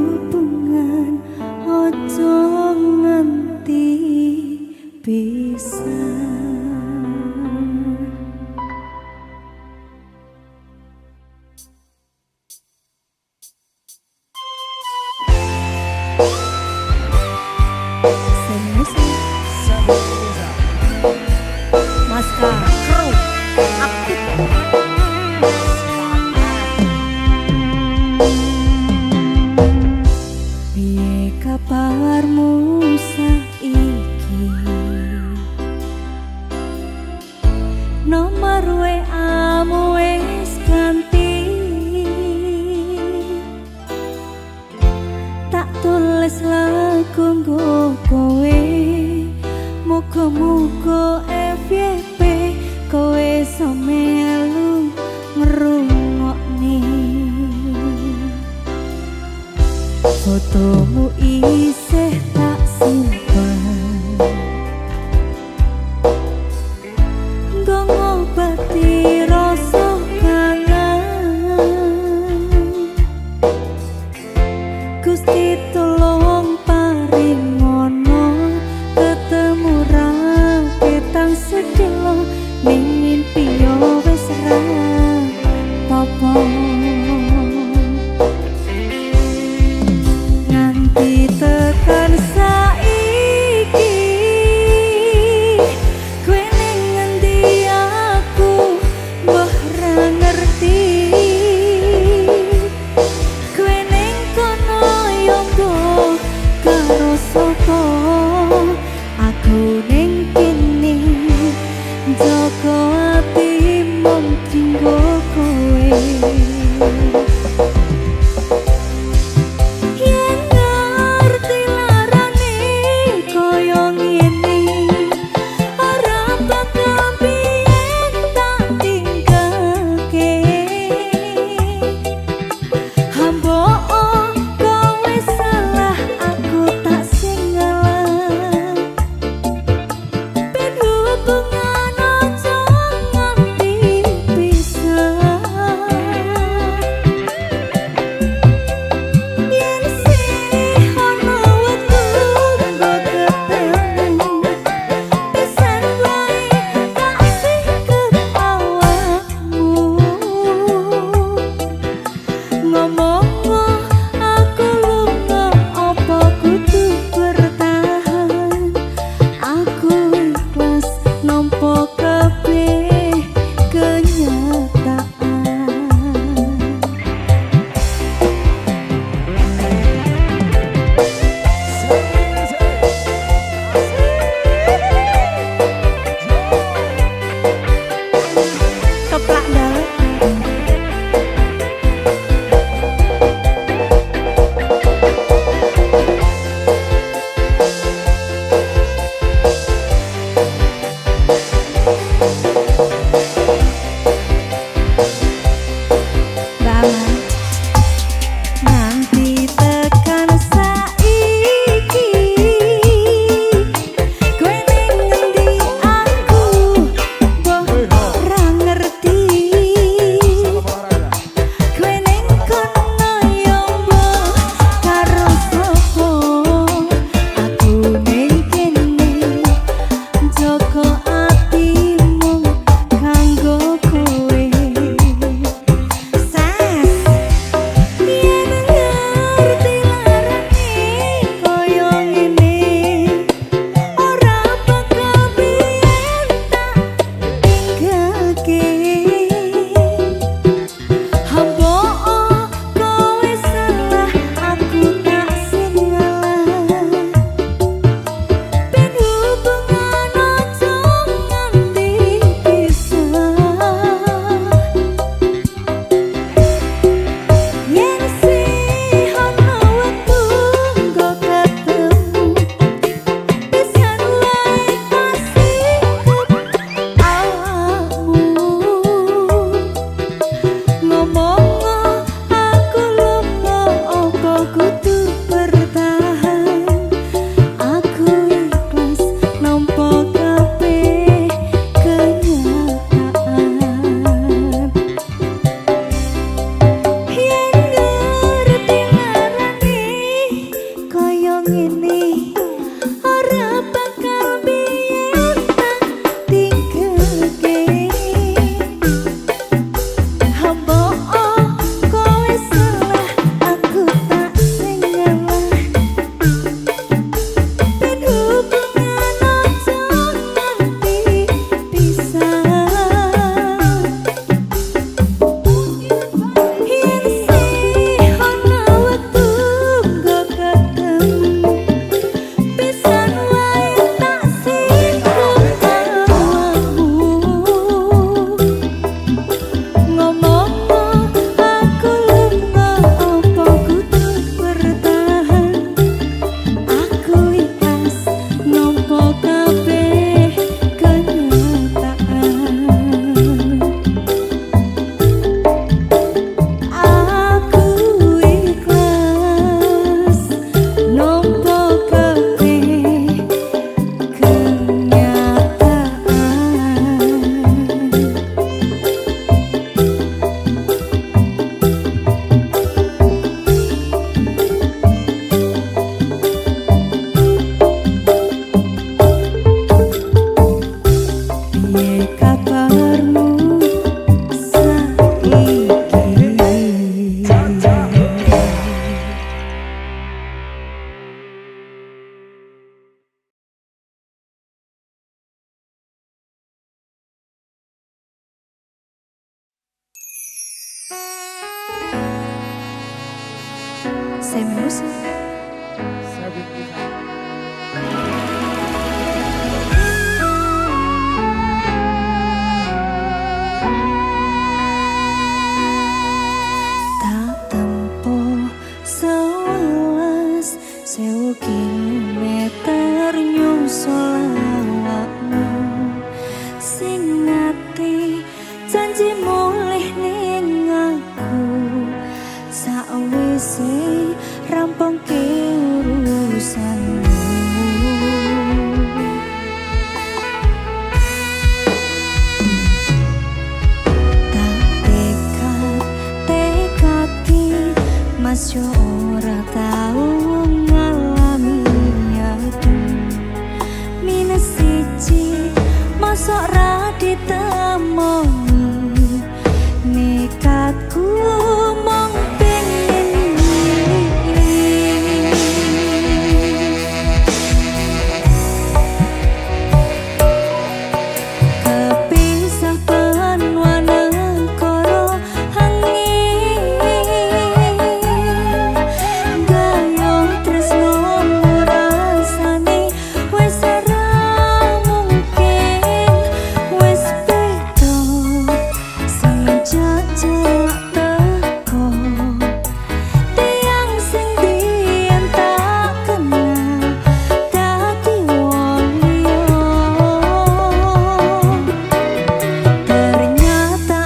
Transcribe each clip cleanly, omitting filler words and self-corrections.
hubungan ojo nganti pisah. Mas Kru aktif. Piye kabarmu saiki? Nomor WA-mu wis ganti. Tak tulis lagu nggo kowe. Muga-muga FYP kowe samelu ngrungokne. Fotomu isih tak simpen, nggo ngobati rasa kangen. Gusti tolong paringono ketemu raketang sedelo ning mimpi yo wis ra apa-apa. Nganti tekan saiki kowe ning ngendi aku mbah ra ngerti. Kowe ning kono yo mbok karo Semi Musik. Tak tempuh 11.000 kilometer nyusul awakmu sing ngati janji mulih ning aku sakwise rampungke urusanmu. Tak tekad-tekadki Mas yo ora tau ngalami adu minus siji mosok ra ditemoni nekatku mong pengen milih. Kepisah penwana koro angin gayo tresno rasane wis ora mungkin wis beda semenjak teko tiang sing biyen tak kenal dadi wong liya. Ternyata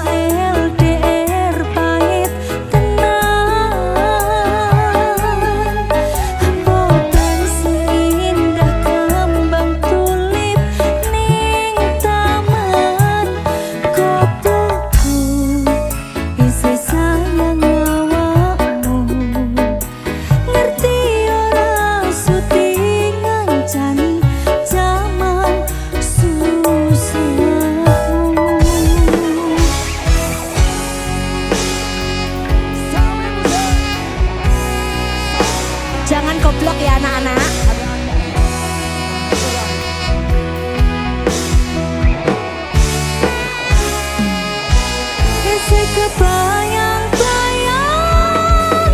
LDR pahit tenan, boten seindah kembang tulip ning taman kopoku. Isi sayang awakmu ngerti ora suti ngancani jaman susahmu. Jangan goblok ya anak-anak. Isi kebayang-bayang,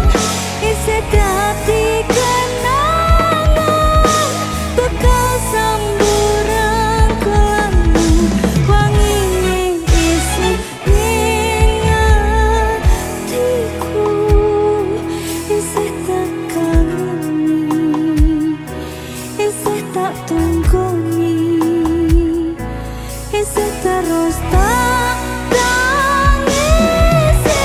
isi dadi kenangan, bekal samburan kelanmu, wangine isi ning atiku, isi tekani, isi tak tunggoni, isi terus tak tangisi.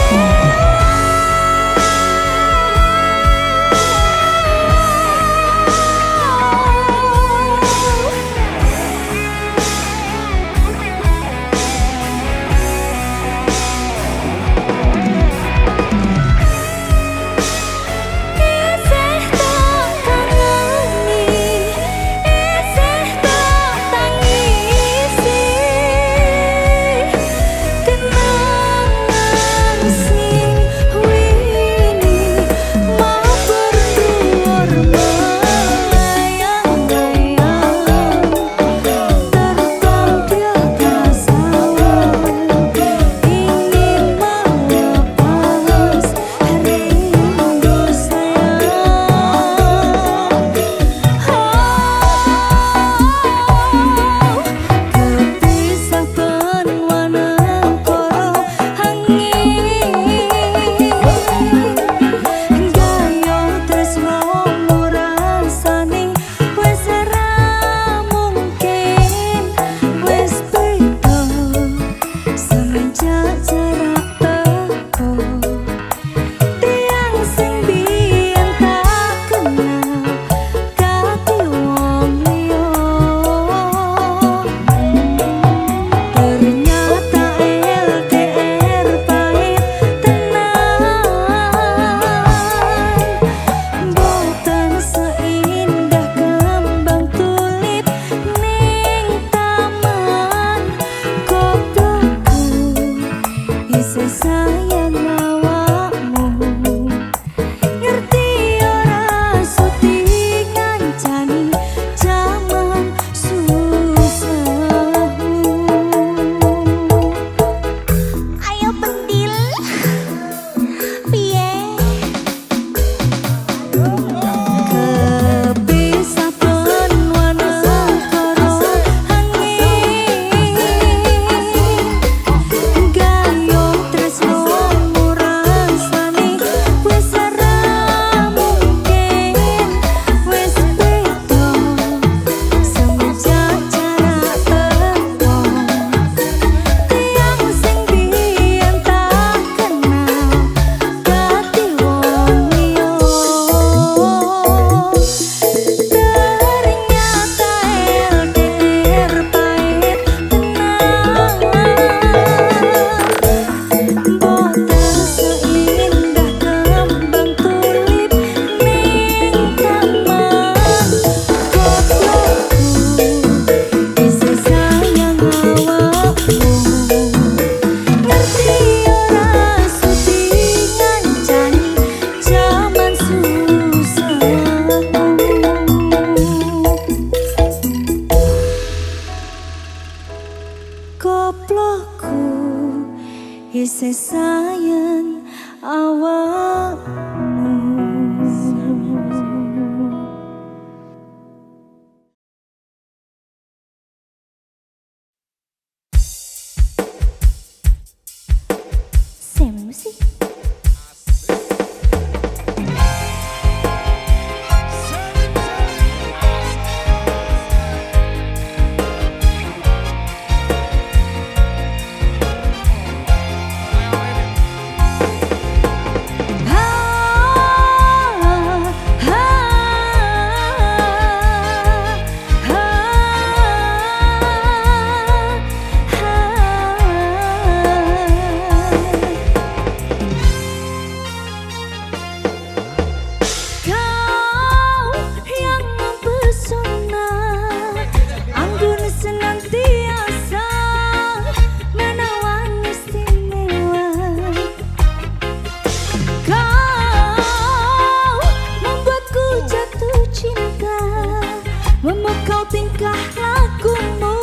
tingkah lakumu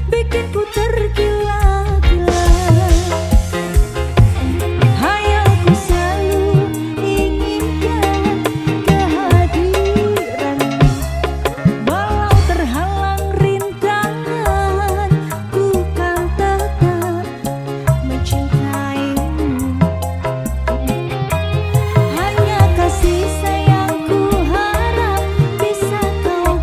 bikin ku tergila-gila. Hayalku selalu inginkan kehadiranmu, walau terhalang rintangan, ku kan tetap mencintaimu. Hanya kasih sayangku harap bisa kau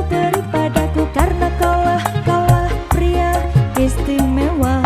beri padaku, karena kaulah pria istimewa.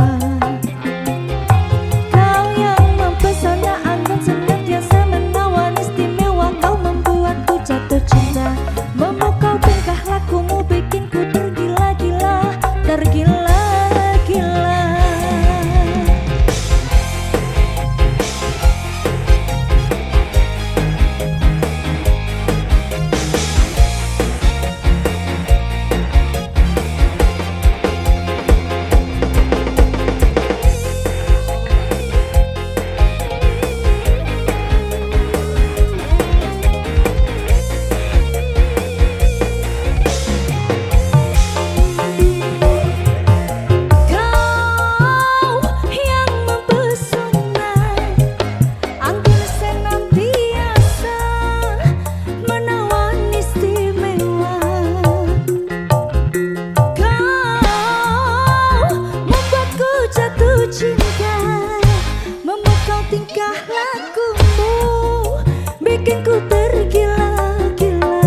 Tingkah lakumu bikin ku tergila-gila.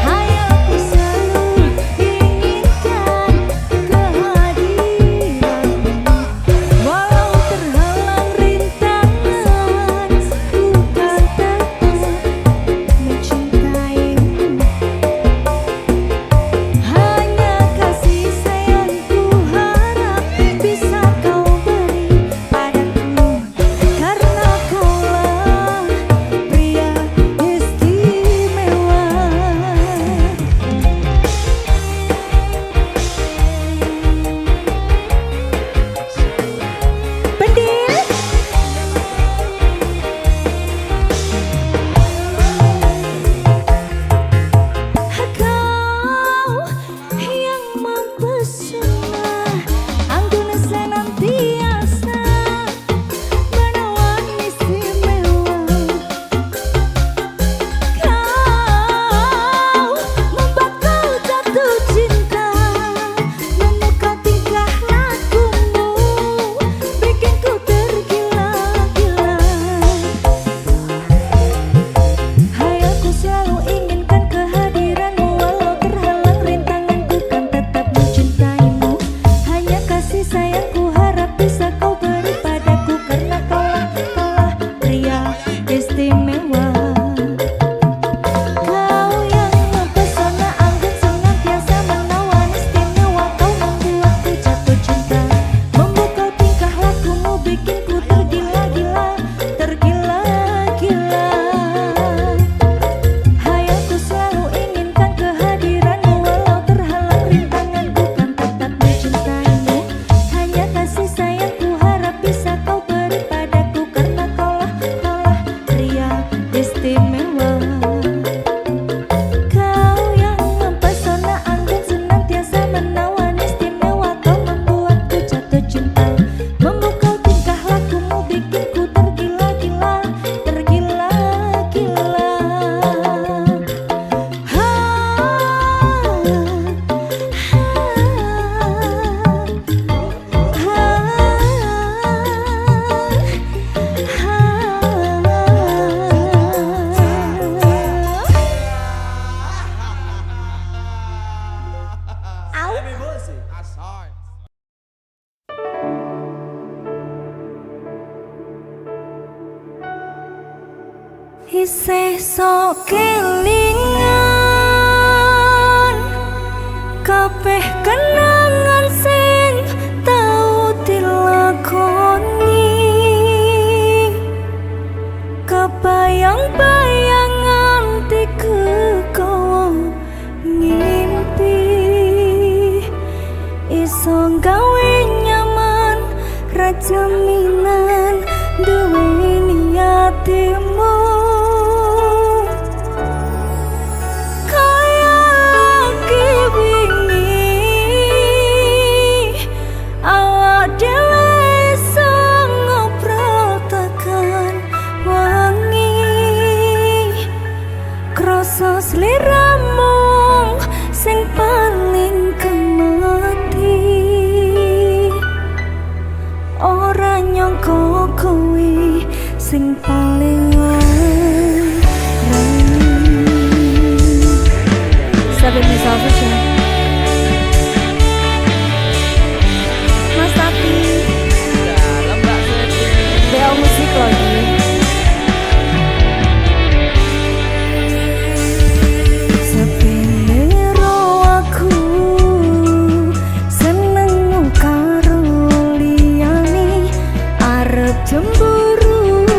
Hayalku selalu inginkan kehadiranmu, walau terhalang rintangan, ku kan tetap mencintaimu. Hanya kasih sayangku harap bisa kau beri padaku, karena kaulah isih sok kelingan kabeh kenangan sing tau dilakoni, kebayang-bayangan tiku kowo ngimpi, iso gawe nyaman rajaminan duweni hatimu. Seliramu sing paling kemati, ora nyangka kowe sing paling larang. Sahabat Misal Mas Tati BL Musik lagi. Cemburu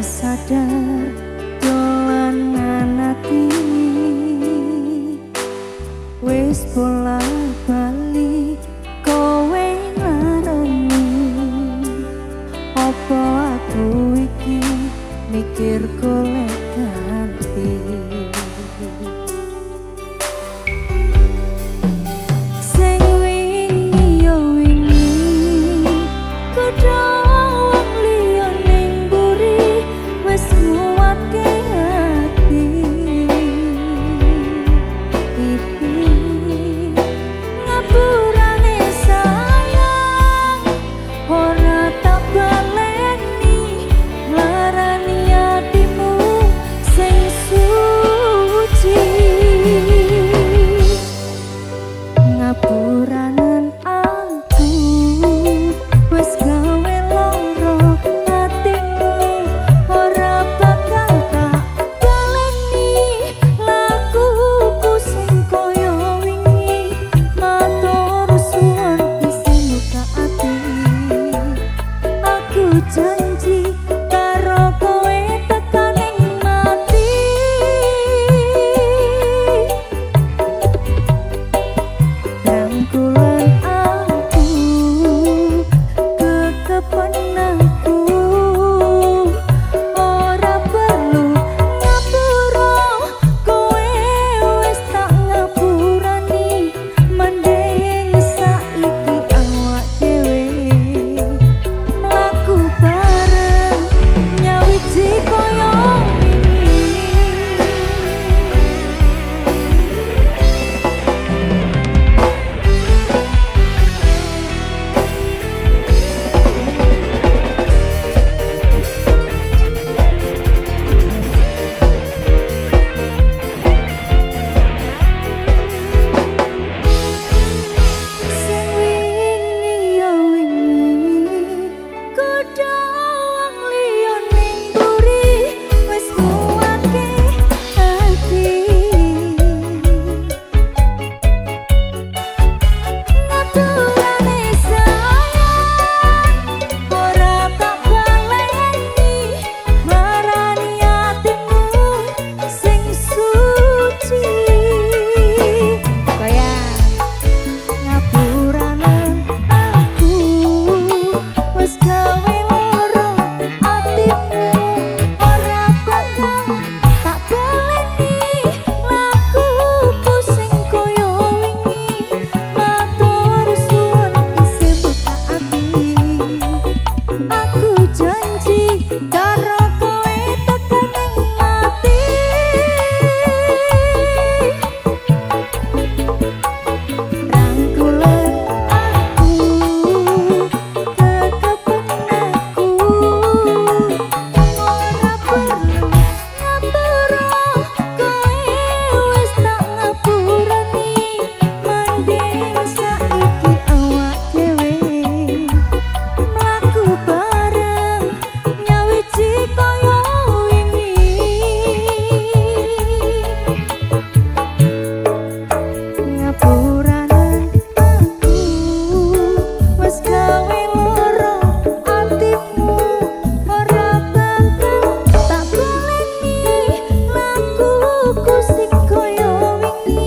sadar dolanan ati wis bolak-balik kowe ngarani apa aku iki mikir golek ganti sing wingi yo wingi kudu wong liya ning mburi wis nguwatke ati ngapurane sayang ora tak baleni larani atimu sing suci ngapuranen aku wis gawe loro atimu ora bakal tak baleni lakuku sing koyo wingi matur suwun isi muka ati aku janji karo kowe tekaning mati rangkulan aku kekepen aku ora perlu ngapura kowe wis tak ngapurani mending saiki awak dhewe mlaku bareng nyawiji koyo sing wingi yo wingi kudu wong liya ning mburi wis nguwatke ati ngaturane sayang ora tak baleni marani atimu sing suci kaya ngapuranen aku wis gawe loro atimu ora bakal tak baleni lakuku sing koyo wingi matur suwun isi buka ati aku janji karo kowe tekaning mati rangkulan aku kekepen aku ora perlu ngapura kowe wis tak ngapurani mending saiki awak dhewe mlaku bareng nyawiji koyo wingi ngapuranen aku wis gawe loro atimu ora bakal tak baleni lakuku sing koyo wingi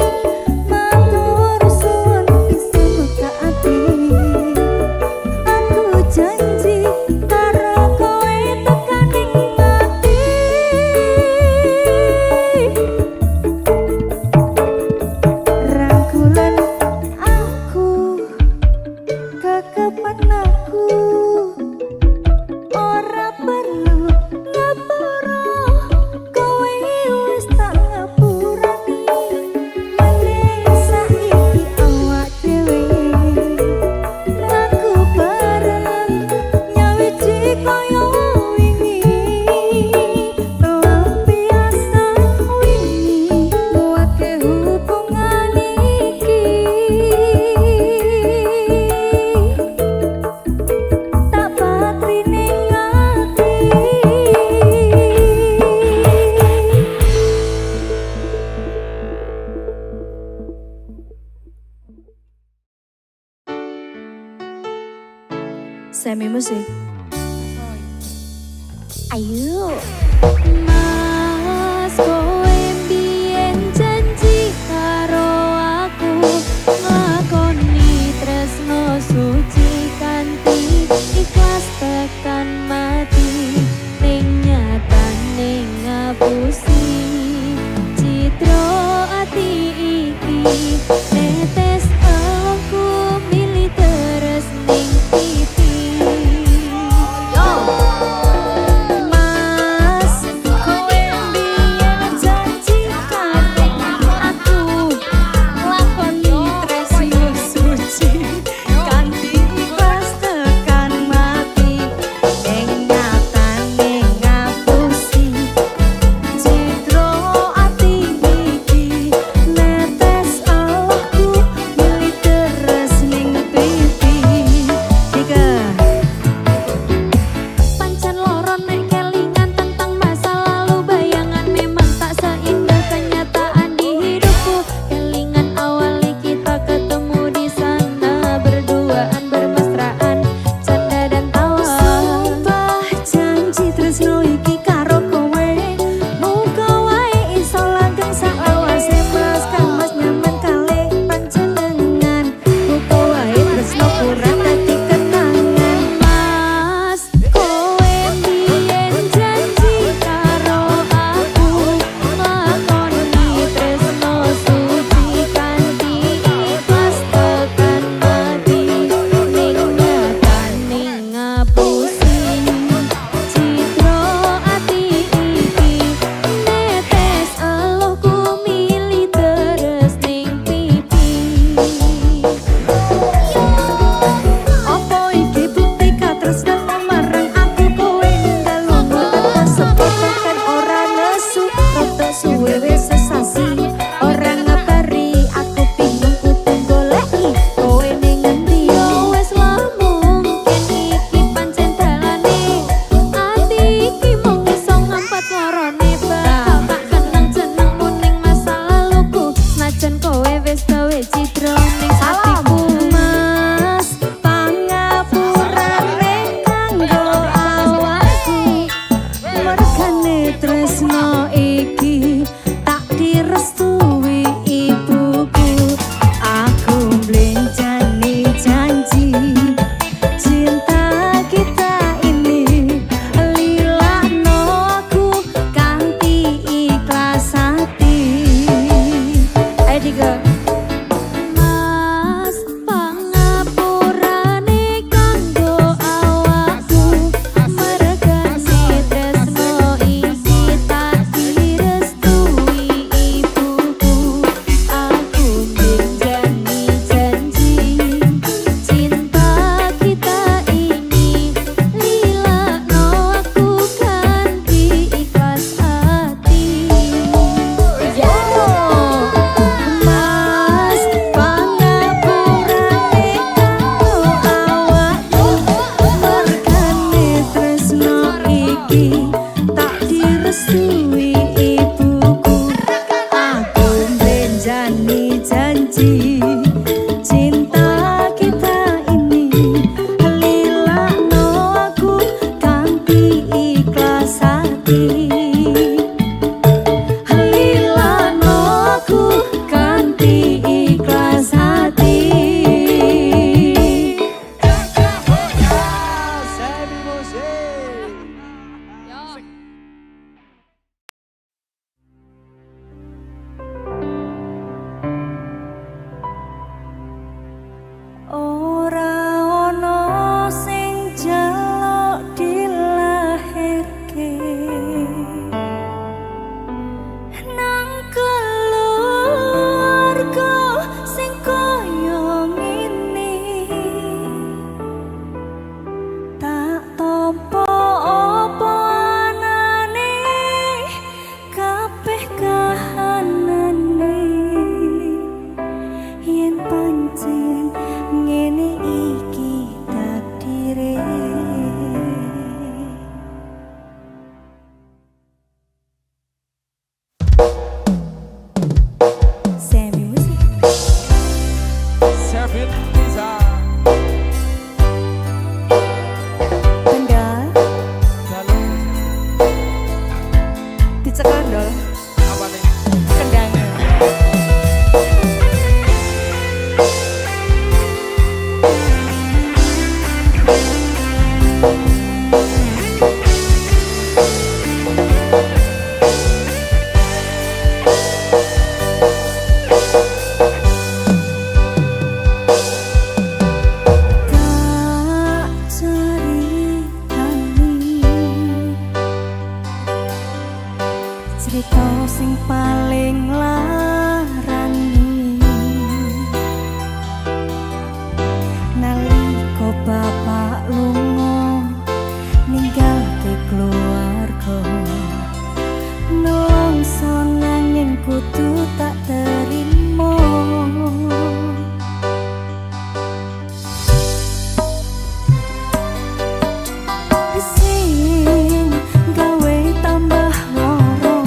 matur suwun isi buka ati aku janji karo kowe tekaning mati rangkulan aku kekepen aku ora perlu ngapura kowe wis tak ngapurani mending saiki awak dhewe mlaku bareng nyawiji koyo wingi lampiasa wingi nguwatke hubungan iki tak patri ning ati Semi musik. Ayo Mas kowe mbiyen janji karo aku nglakoni tresno suci kanthi ikhlas tekan mati ning nyatane ngapusi citra ati iki netes aku milih terus ning pipi. sekondol Apa nih? kendangnya. Cerita sing paling larani nalika bapak lunga ninggalke keluarga, nelongso nanging kudu tak terima. Sing gawe tambah loro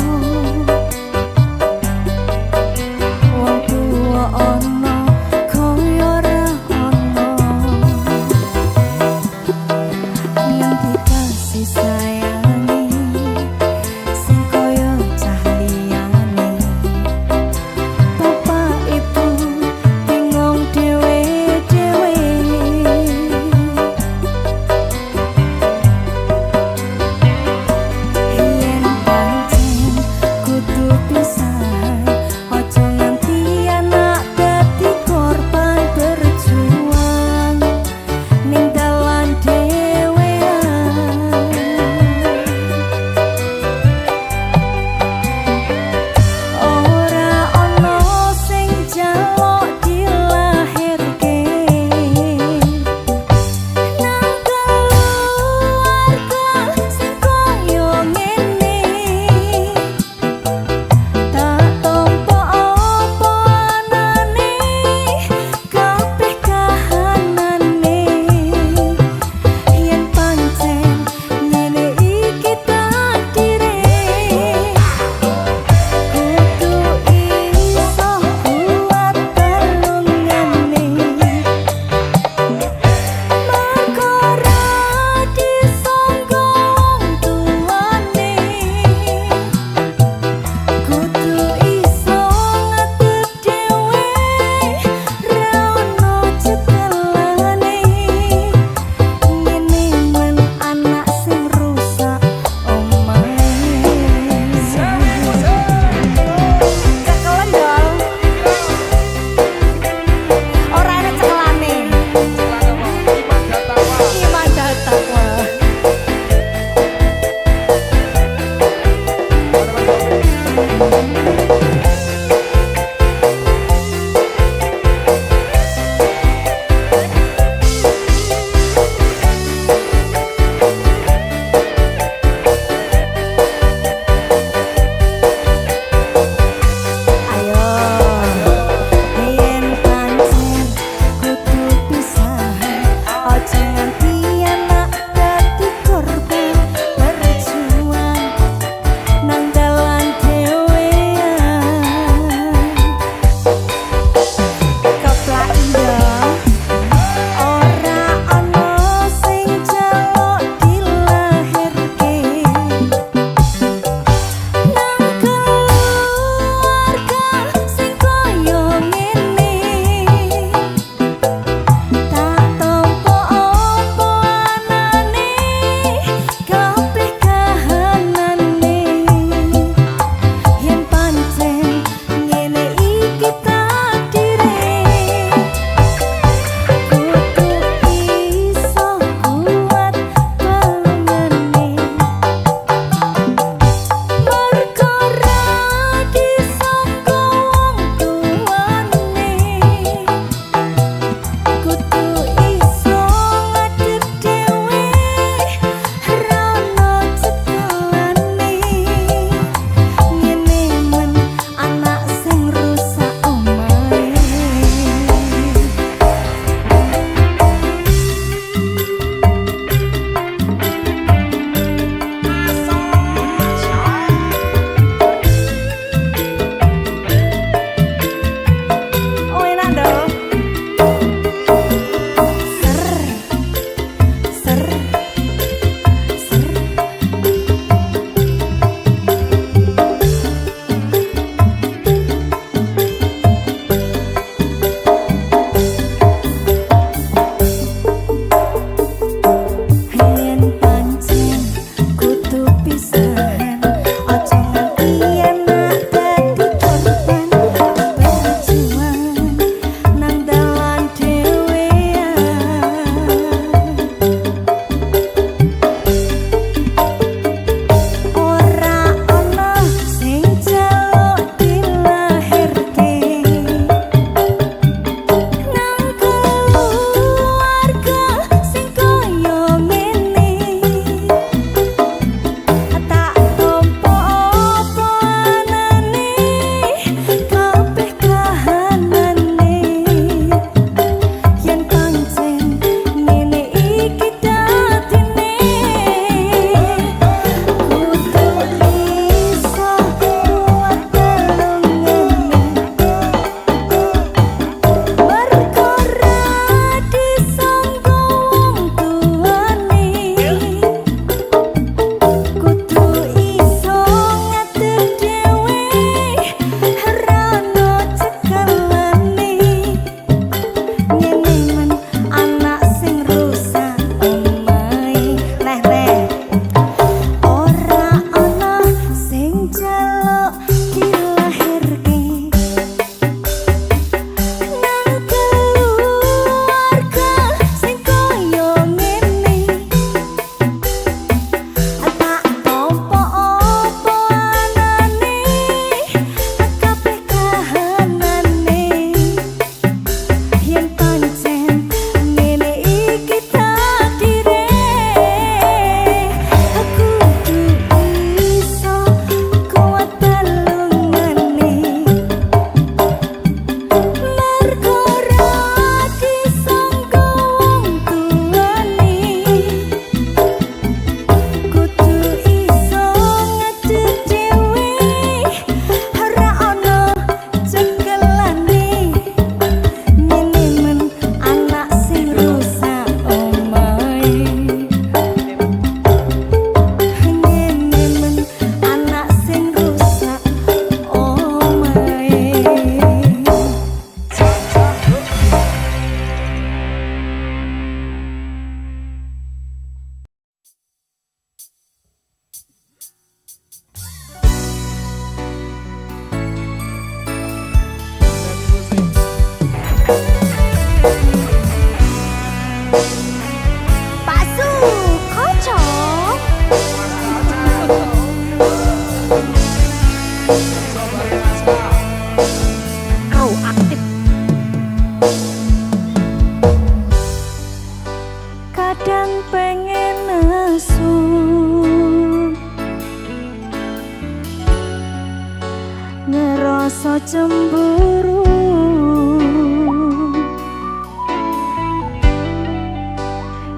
ngerasa cemburu.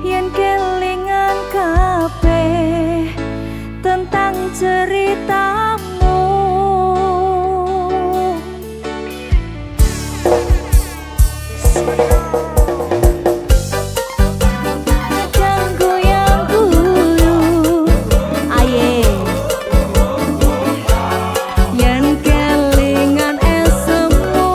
Yen kelingan kabeh tentang ceritamu, ganggu yang guyu aye. Yen kelingan esemu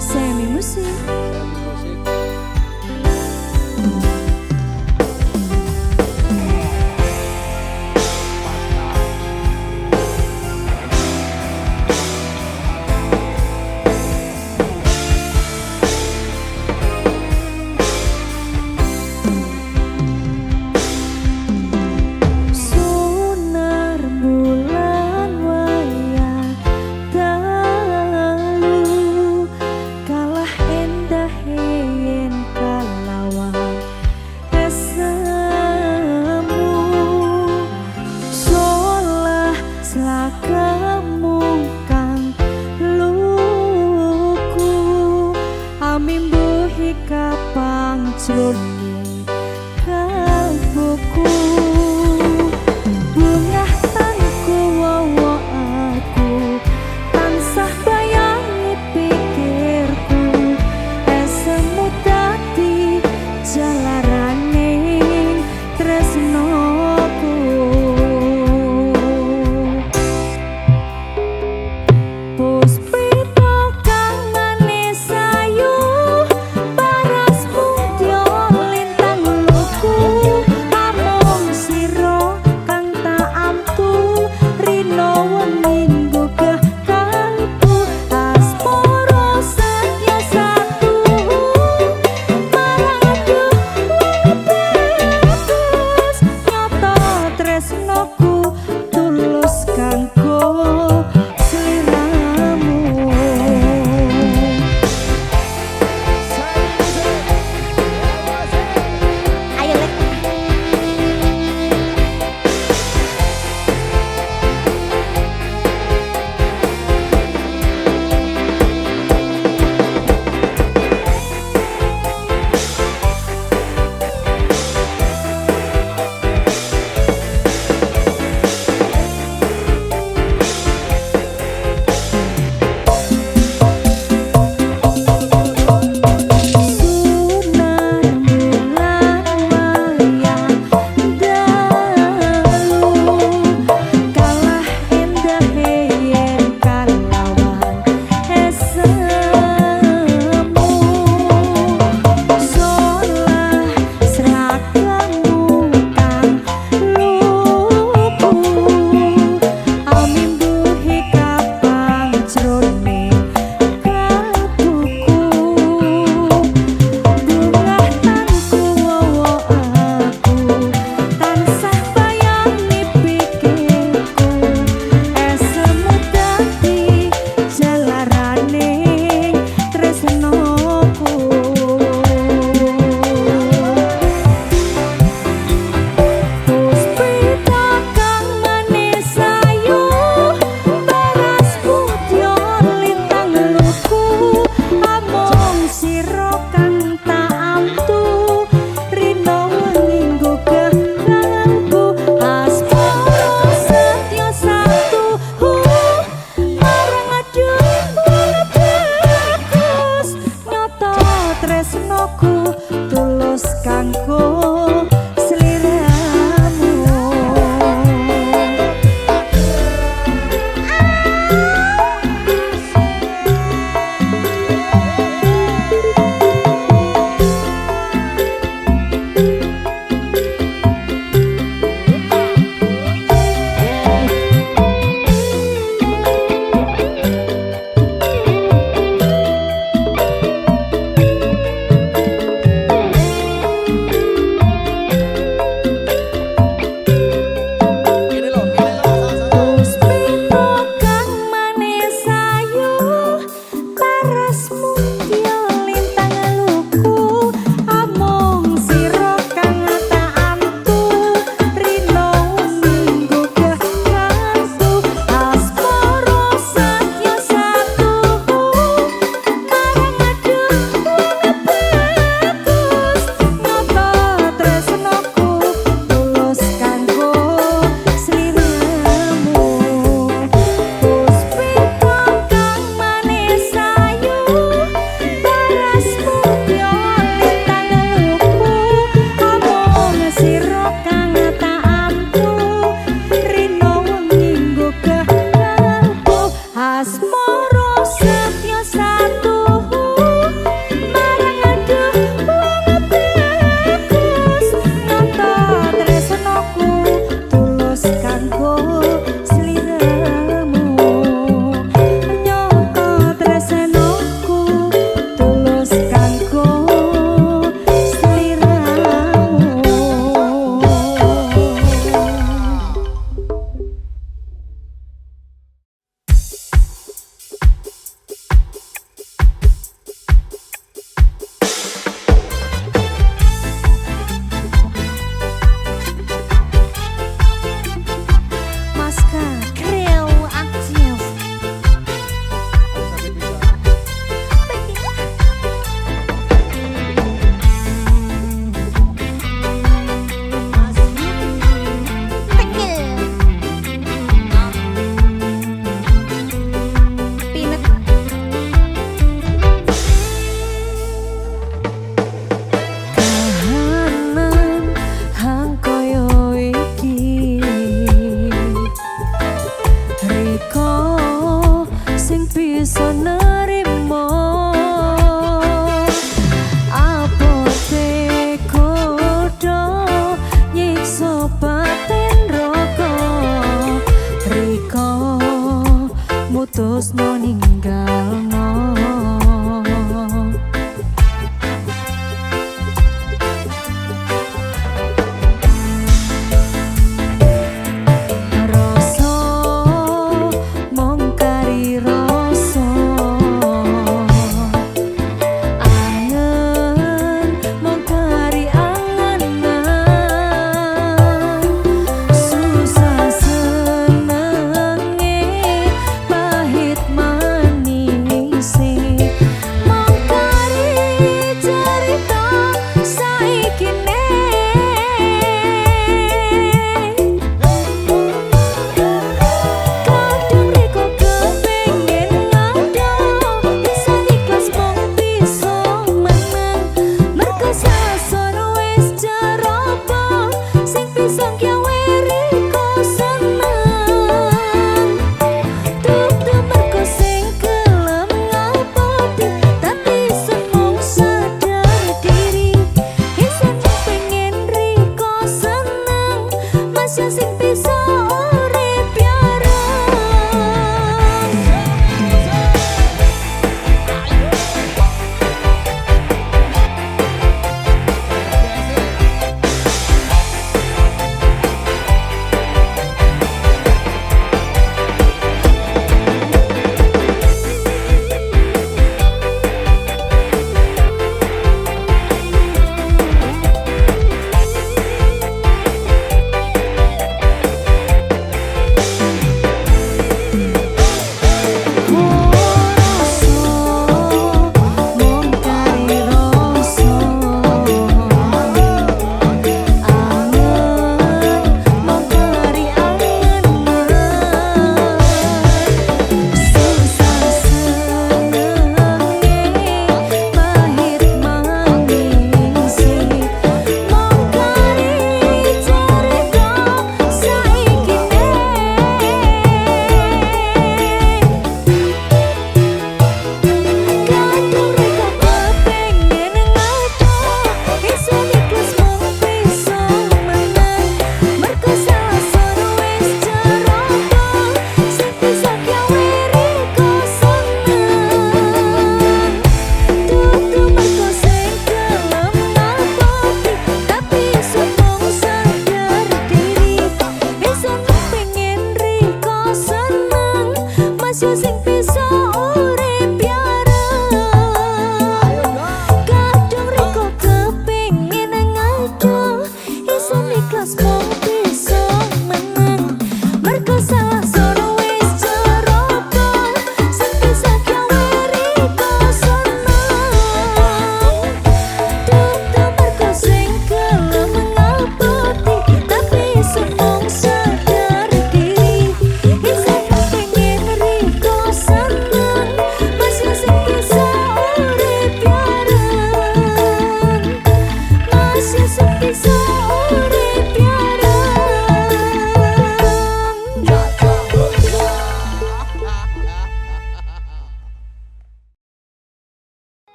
Semi musik. Sonar bulan wayah dalu, kalah endah yen kalawan esemu. Solah selakamu kang luku, amimbuhi kapang jroning kalbuku. Bungah tanku wawa aku, tansah bayangi pikirku, esemu dadi jalaraning tresnoku. Puspita kang manis ayu, parasmu dioleh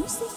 musik.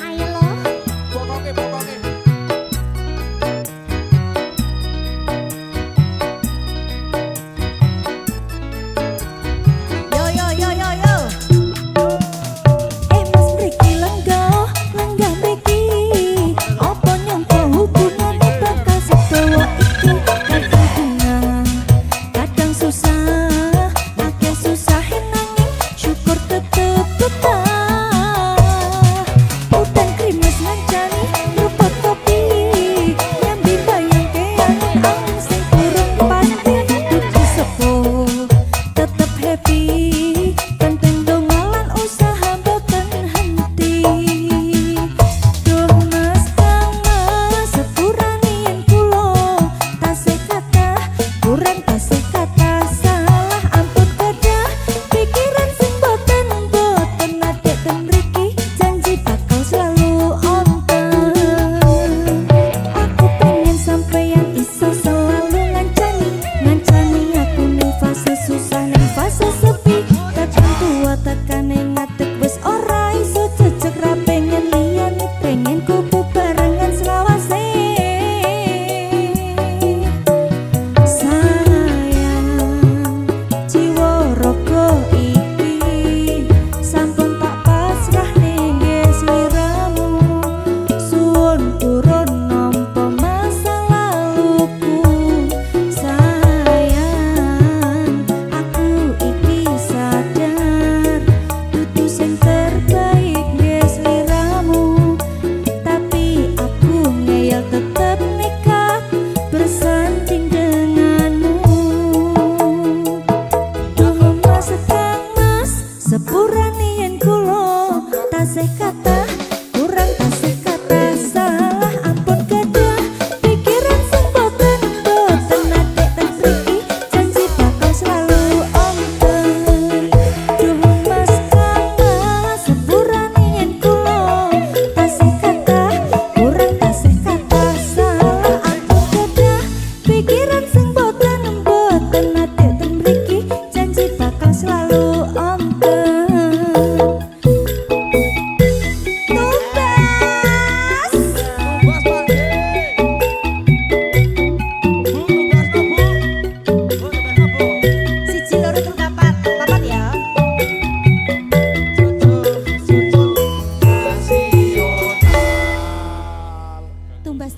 Ayo lo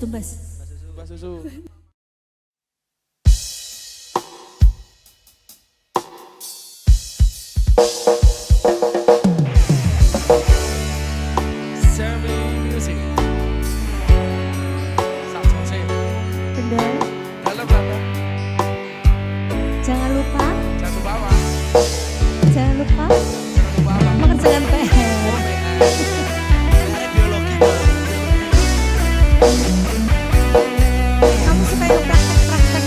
tumbas. Mbak Susu. Jangan lupa apa? Jangan lupa mengerjakan PR. Biologi. Kamu suka yang praktek-praktek?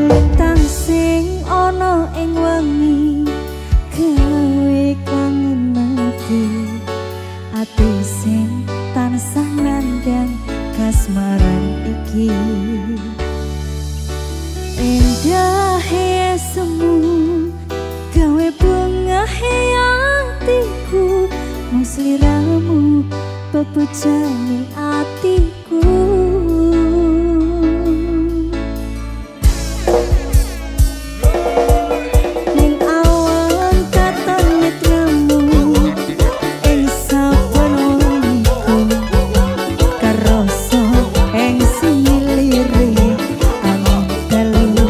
Utang sing ono ing wengi gawe kangen ati sing tansah nandang kasmaran iki. Indah semu gawe bunga hatiku, mung sliramu pepujane atiku. Ning awan katon mitramu ing saben wuniku, karoso ing silire angin dalu.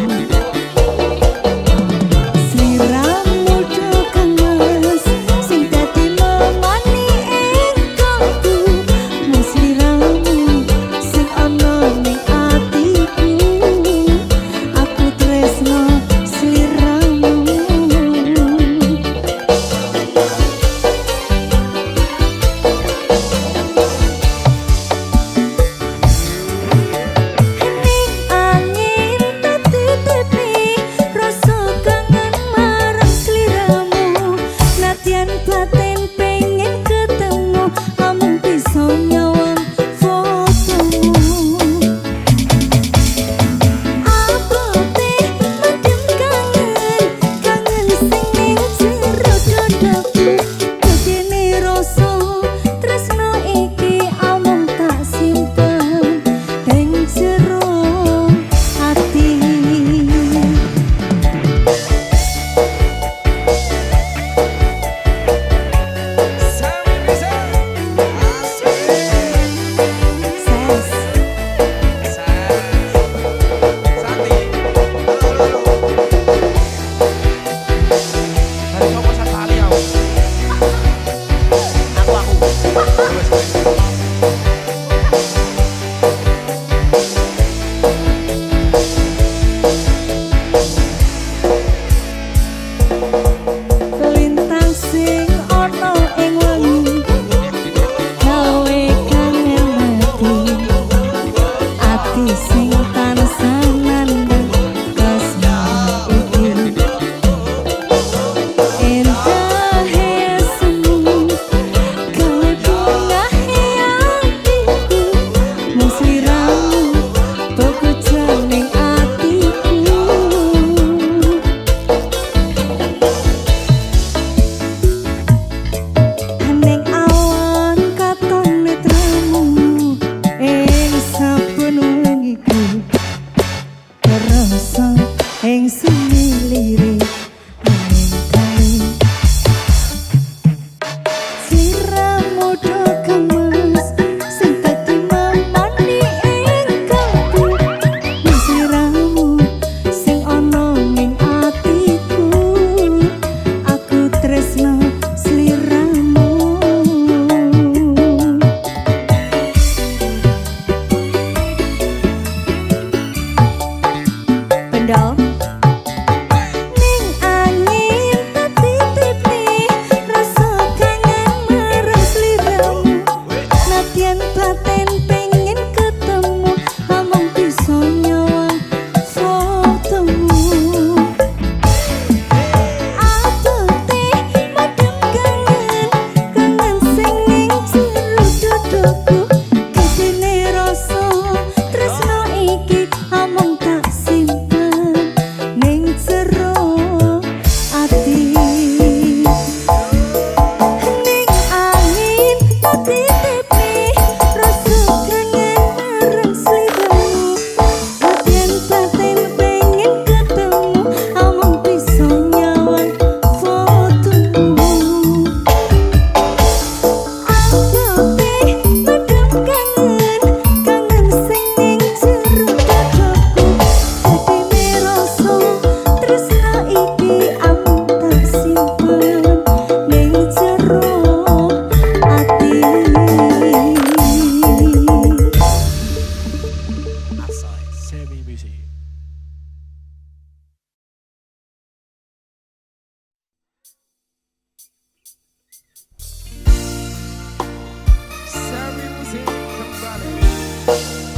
Sliramu kangas sing dadi memani ing kalbu, mung sliramu sing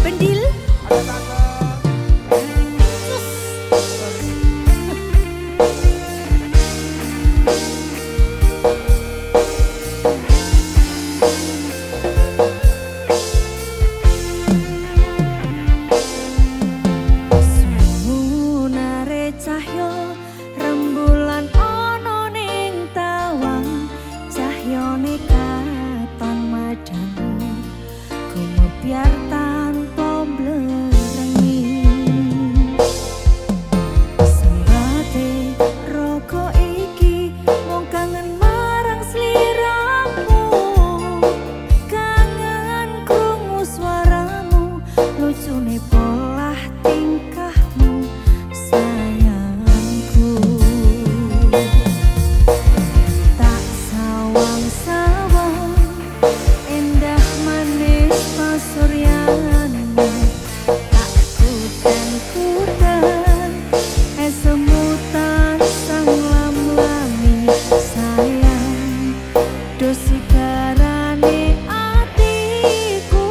Pendil. Biar tanpa blerengi sembate roko iki wong kangen marang sliramu, kangen krungu swaramu, lucune polah tingkahmu sayangku. Tak sawang-sawang endah manis pasuryanmu, tak kudan-kudan semutan sang lam-lami sayang, dosi garane atiku.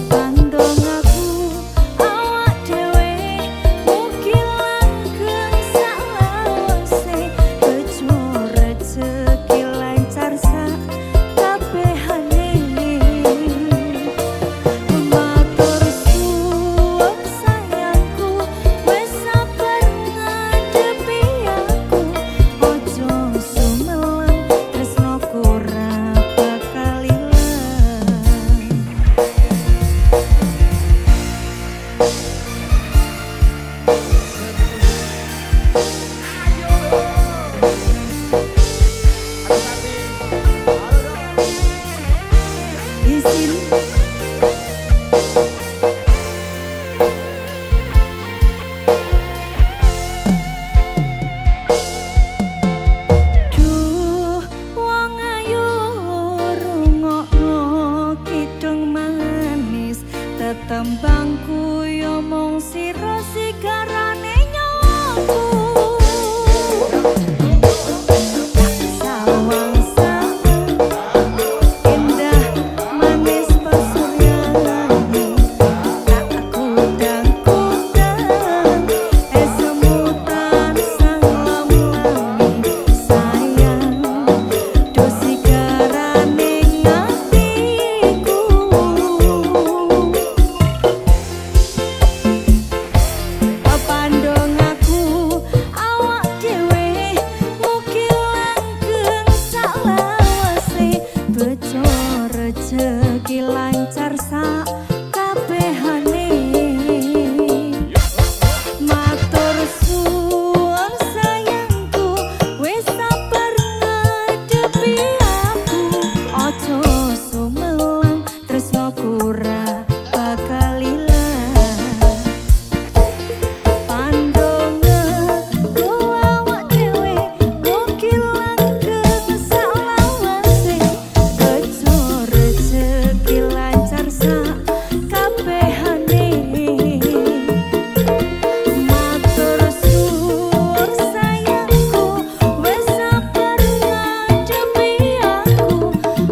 Pandong aku awak dhewe mugi langgeng salawase, bejo rezeki lancar sak kabehane. Matur suwun sayangku, wis sabar ngadepi aku, ojo sumelang tresnoku ora bakal ilang. Izin duh wong ayu rungokno kidung manis, tetembangku yo mung sira sigarane nyawaku. Sawang-sawang endah manis pasuryanmu, tak kudan-kudan semutan sang lam-lami sayang, dosi garane atiku. Pandong aku awak dhewe mugi langgeng salawase, bejo rezeki lancar sak kabehane. Matur suwun sayangku, wis sabar ngadepi aku, ojo sumelang tresnoku ora bakal ilang. Pandonganku awak dhewe mugi langgeng salawase, bejo rezeki lancar sak kabehane. Matur suwun sayangku, wis sabar ngadepi aku,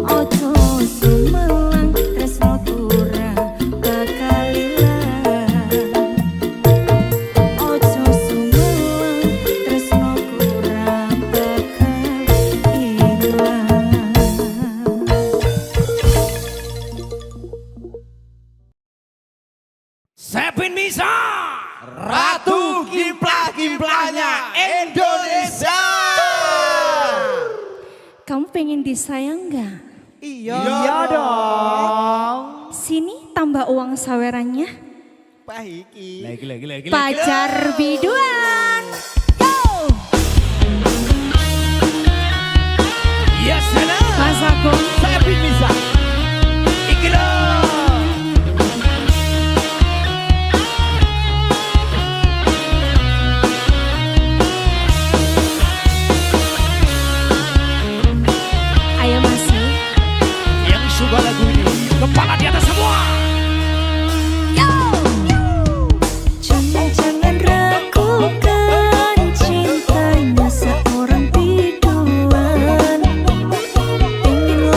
ojo sumelang tresnoku ora bakal ilang. Ojo sumelang tresnoku ora bakal ilang. Sepin Misa, Ratu Kimplah-Kimplahnya Indonesia. Kamu pengen disayang nggak? Iya dong. Sini tambah uang sawerannya. Pahiki. Lagi. Pacar biduan. Yo! Yes, Nana. Mas Agung. Sepin Misa. Iki loh. Ayo masih. Yang suka lagu ini, kepala di atas semua. Yo! Jangan ragukan cintanya seorang biduan. Ingin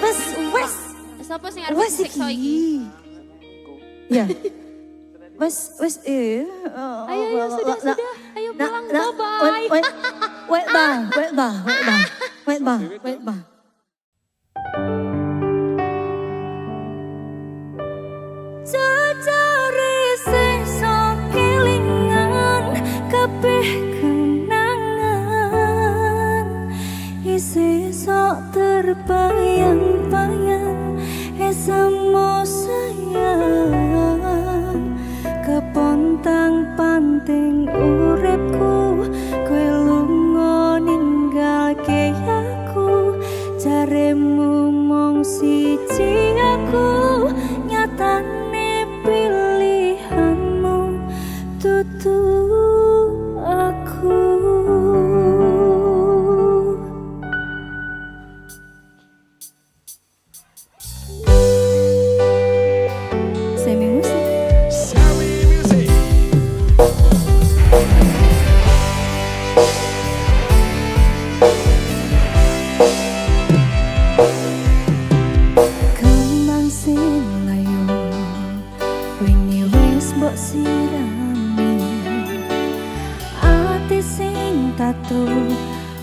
Wes. Sapa sing arep Wes siksa iki? Ya. Wes Ayo sudah. Ayo pulang bye. Wait ba. Cacare sesa kelingan kabeh kenangan isi sok terbayang-bayang semua sayang kepontang panting uripku kowe lunga ninggalke aku jaremu mung siji aku nyatane pilihanmu tutu aku. Mbok sirami ati sing tatu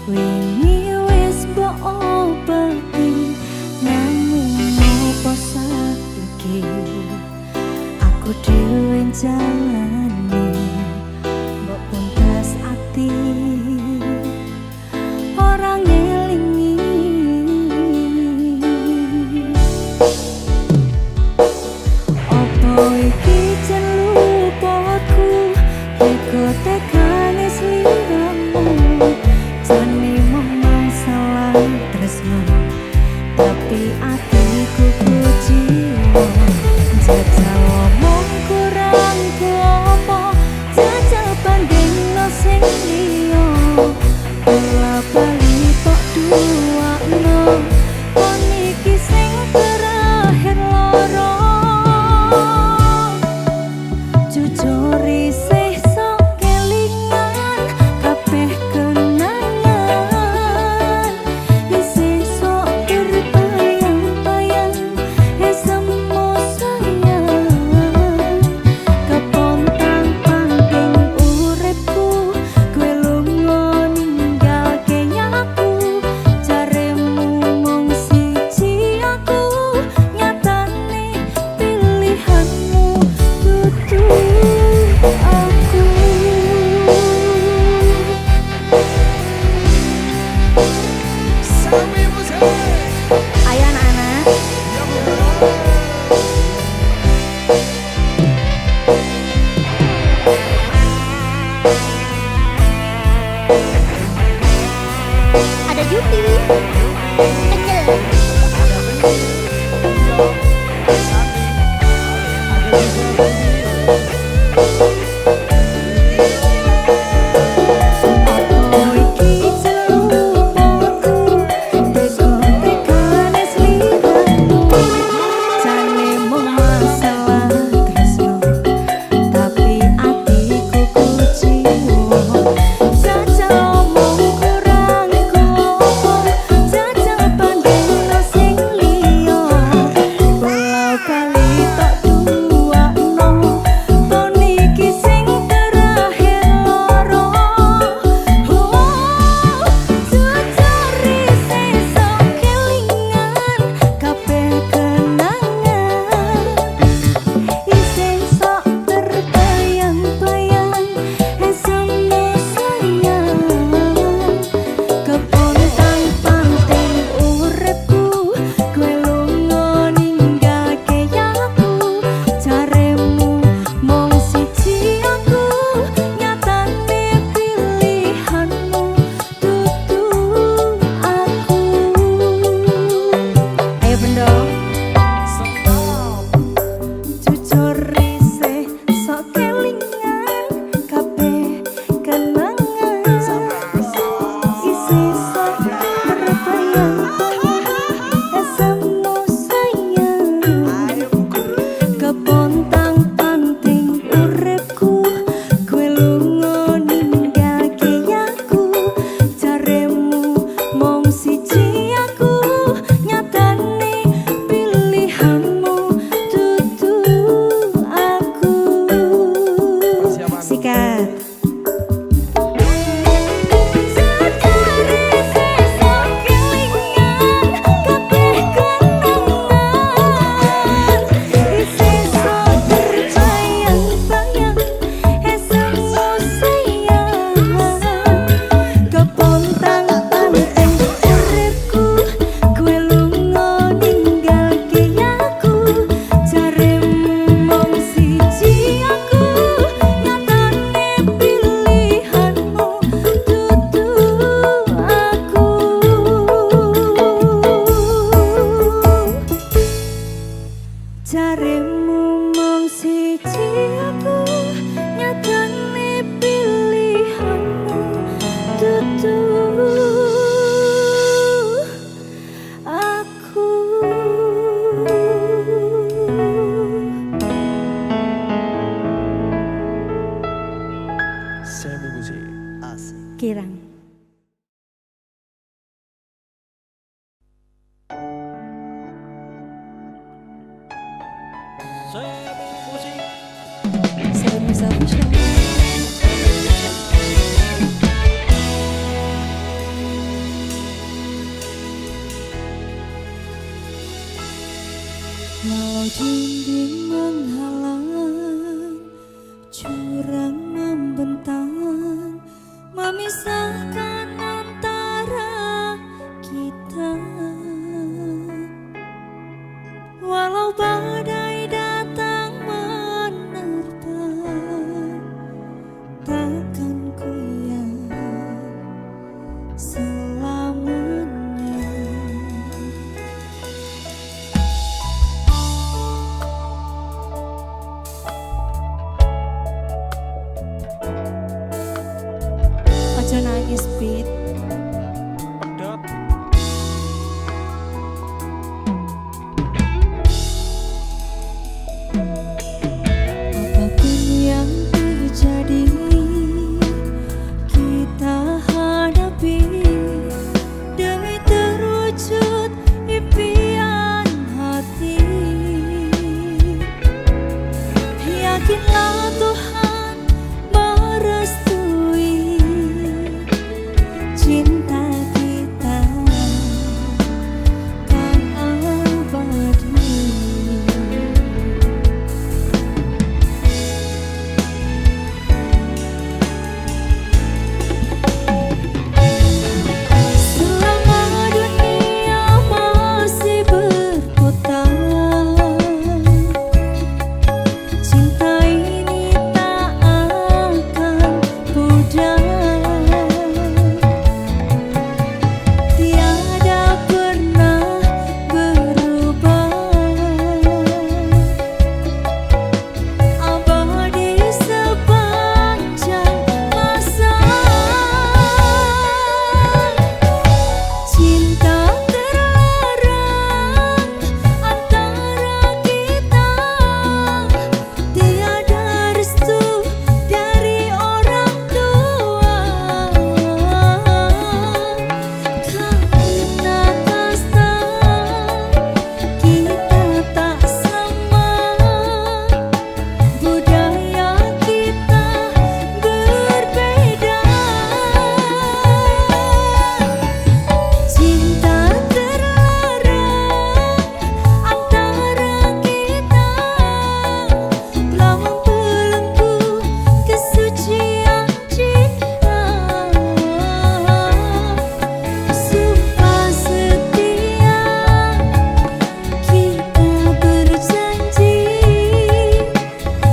wingi wis mbok obati namung apa saiki aku dhewe jalani mbok pundas ati orang ngelingi opo iki tekane sliramu jane memang salah tresno tapi atiku kujiwa jajal omong kurang apa jajal bandingno sing liya bola bali tok duakno kon iki sing terakhir loro jujur Semi musik. Sabu-sabu show. Walau dinding menghalang, jurang membentang, memisahkan antara kita. Walau badai datang menerpa, takkan ku yang selamanya. Ojo nangis Pit. Dot. Apapun yang terjadi, kita hadapi demi terwujud impian hati. Yakinlah Tuhan merestui cinta kita kan abadi. Selama dunia masih berputar, cinta ini tak akan pudar. Tiada pernah berubah, abadi sepanjang masa. Cinta terlarang antara kita, tiada restu dari orang tua. Karena kasta kita tak sama, budaya kita berbeda. Cinta terlarang antara kita telah membelenggu kesucian cinta. Sumpah setia kita berjanji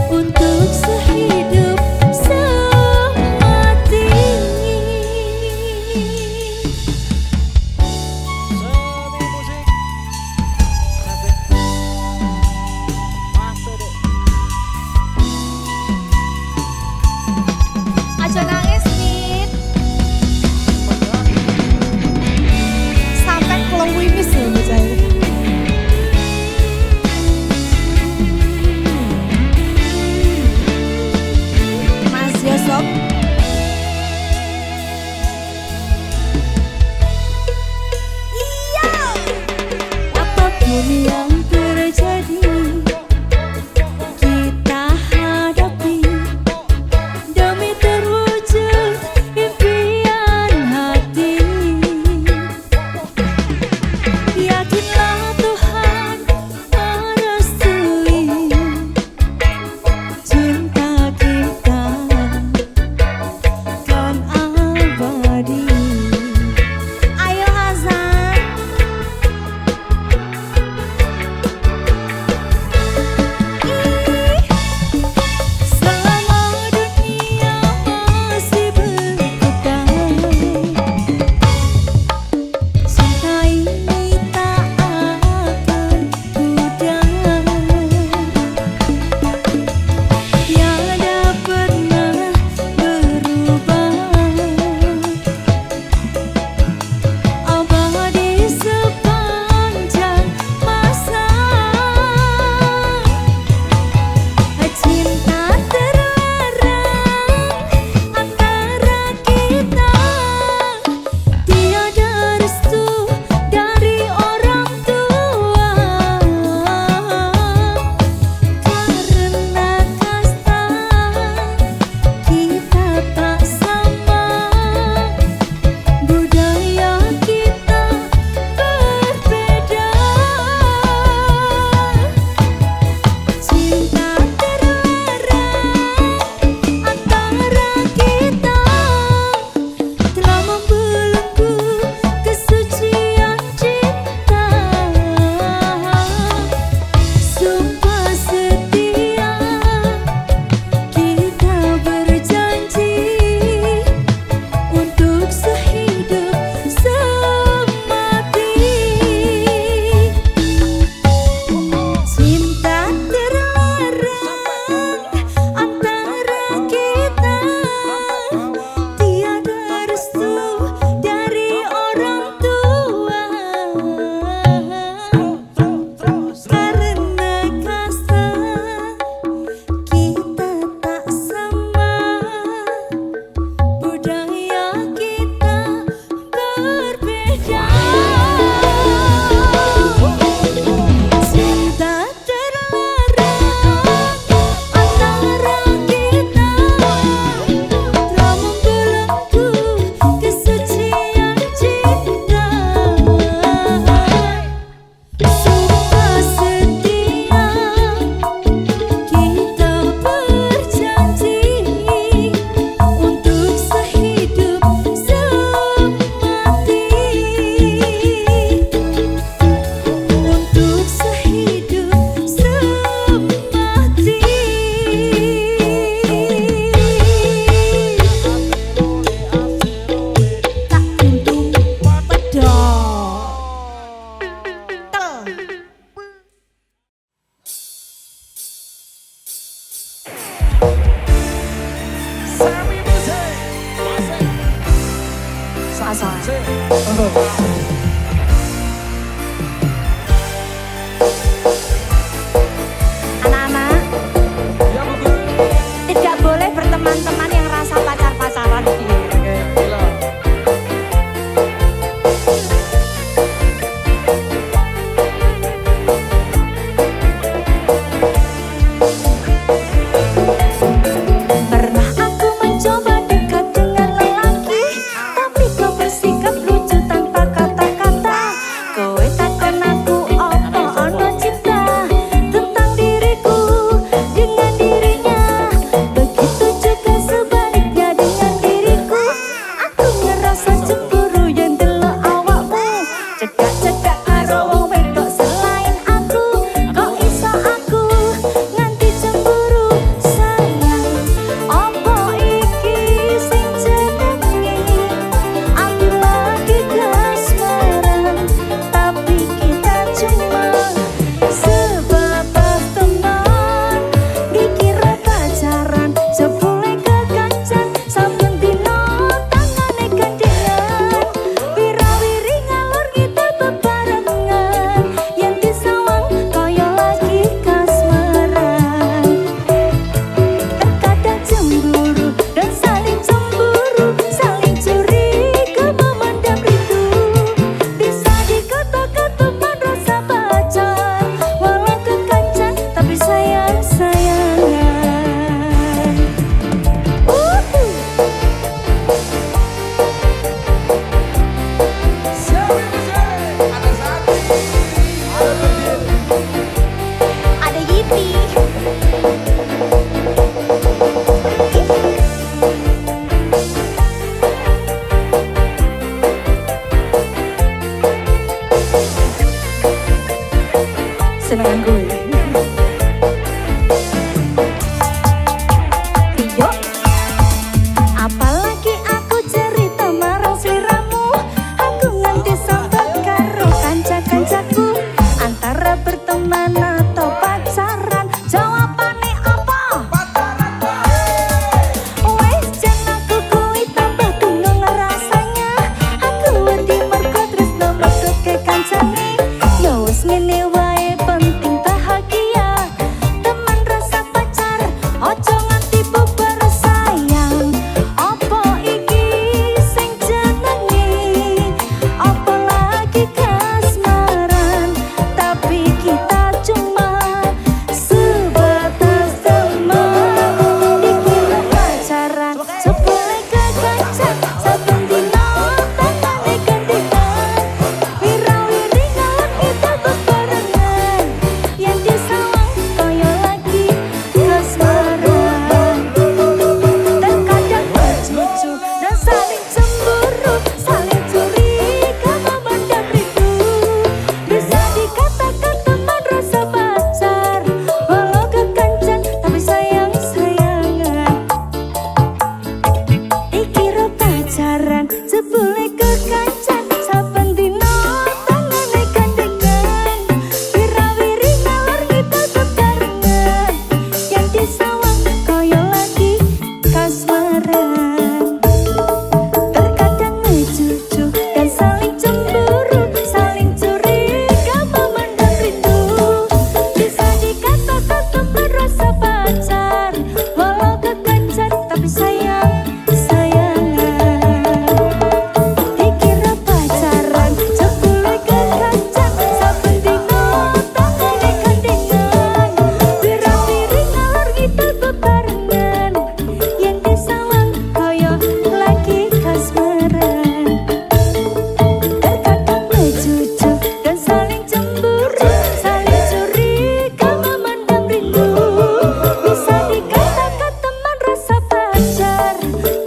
untuk sehidup semati. Semi musik. Masuk deh. Aja nangis Pit. Sampai kalau wimis ya bocah ini. Mas Yosop. Iya. Apapun yang terjadi, kita hadapi demi terwujud impian hati. Yakinlah Tuhan merestui cinta kita kan abadi. Ayo Hazan. Anak-anak, tidak boleh berteman-teman yang rasa pacar-pacaran. Pernah aku mencoba dekat dengan lelaki, tapi kau bersikap lucu tanpa kata-kata. Kowe takon aku apa ono cinta tentang diriku dengan dirinya. Begitu juga sebaliknya dengan diriku. Aku ngerasa cemburu yang delok awakmu, cedak-cedak karo wong wedok selain aku. Kok iso aku nganti cemburu sayang? Apa iki sing jenenge aku lagi kasmaran, tapi kita cuma sebatas teman. Dikira pacaran, jebule kekancan, saben dino tangane gandengan. Wirawiri ngalor ngidul bebarengan, yen disawang kaya lagi kasmaran. Terkadang cemburu dan saling cemburu, saling curiga memendam rindu. Bisa dikatakan teman rasa pacar, walau kekancan tapi sayang-sayangan. Ada Yipi. Senengan gue. Iyo, apalagi aku cerita marang sliramu. Aku nganti sampe karo kanca-kancaku, antara berteman atau pacaran, jawabane apa? Wes jan aku kuwi tambah bingung rasanya. Aku wedi mergo tresno metuke kancane. Ya wis ngene wae, penting bahagia. Teman rasa pacar, ojo nganti bubar sayang. Apa iki sing jenenge? Apa lagi kasmaran, tapi kita cuma sebatas teman. Dikira pacaran, jebule kekancan, saben dino tangane gandengan. Wirawiri ngalor ngidul bebarengan, yen disawang kaya lagi kasmaran. Terkadang lucu dan saling cemburu, saling curiga memendam rindu. Bisa dikatakan teman rasa pacar, walau kekancan tapi sayang-sayangan. Dikira pacaran, jebule kekancan, saben dino tangane gandengan. Wirawiri ngalor ngidul bebarengan, yen disawang kaya lagi kasmaran. Terkadang lucu dan saling cemburu, saling curiga memendam rindu. Bisa dikatakan teman rasa pacar, walau kekancan tapi sayang-sayangan. Dikira pacaran, jebule kekancan, saben dino tangane gandengan. Wirawiri ngalor ngidul bebarengan, yen disawang kaya lagi kasmaran. Terkadang lucu dan saling cemburu, saling curiga memendam rindu. Bisa dikatakan teman rasa pacar,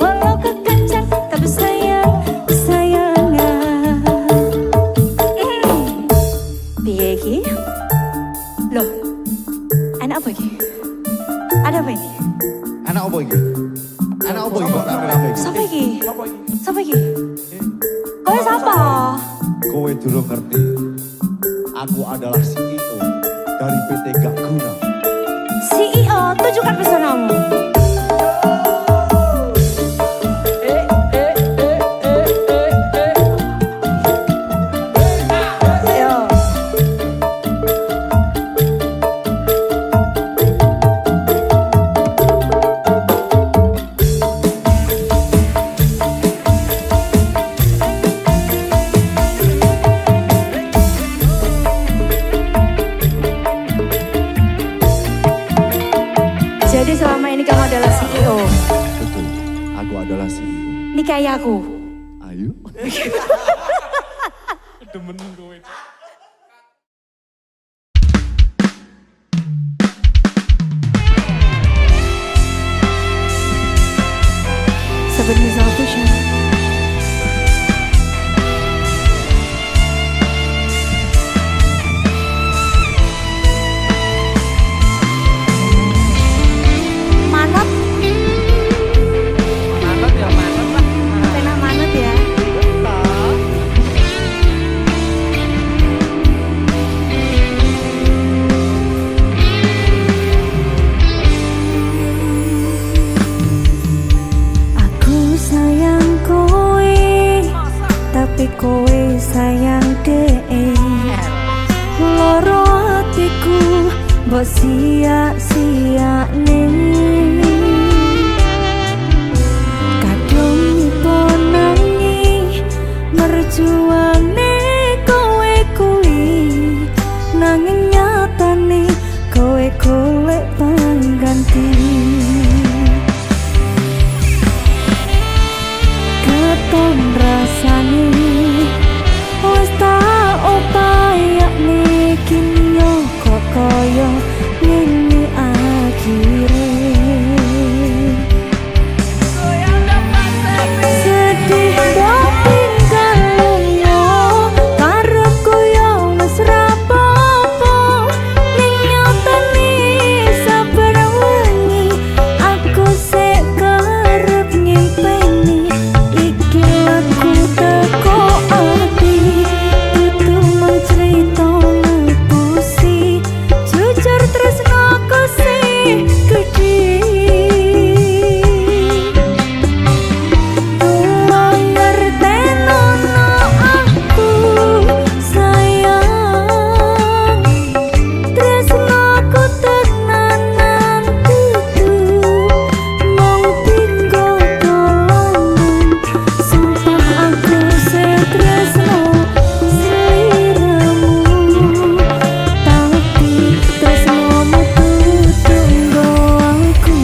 walau kekancan tapi sayang-sayangan. Piye iki? Loh, anak apa iki? Ada apa ini? Anak apa iki? Anak apa iki kok rame-rame iki? Siapa iki? Siapa iki? Kowe siapa? Kowe durung ngerti. Aku adalah CEO dari PT Gak Guna. CEO, tunjukkan pesonamu. kamu adalah CEO. Betul, aku adalah CEO. Nikahi aku. Ayo. Demen gue. Sahabat Nizal Fusion. Manot. Manot ya manot lah. Enak manot ya. Aku sayang kowe, tapi kowe sayang dee. Loro hatiku mbok sia-siane. Kadung ponangi merjuane kowe kuwi, nanging nyatane kowe golek pangganti. Keton rasane wis tak upayane kini yo kok koyo ngene akhire. Sedih mbok tinggal lunga, karepku yo wis ra apa-apa. Ning nyatane saben wengi aku sik kerep nyimpeni. Iki lagu teko ati, dudu mung crita ngepusi. Jujur tresnaku sih gedhe. Tolong ngertenono aku sayang, tresnaku tenanan dudu mung tinggo dolanan. Sumpah aku setresno sliramu, tapi tresnomu dudu nggo aku.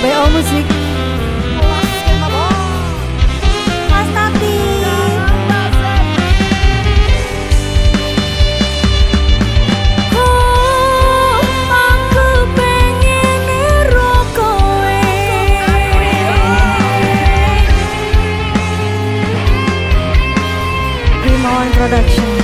BO Musik. Mas Tati. Oh, aku pengen niru kowe. Rimawan Production.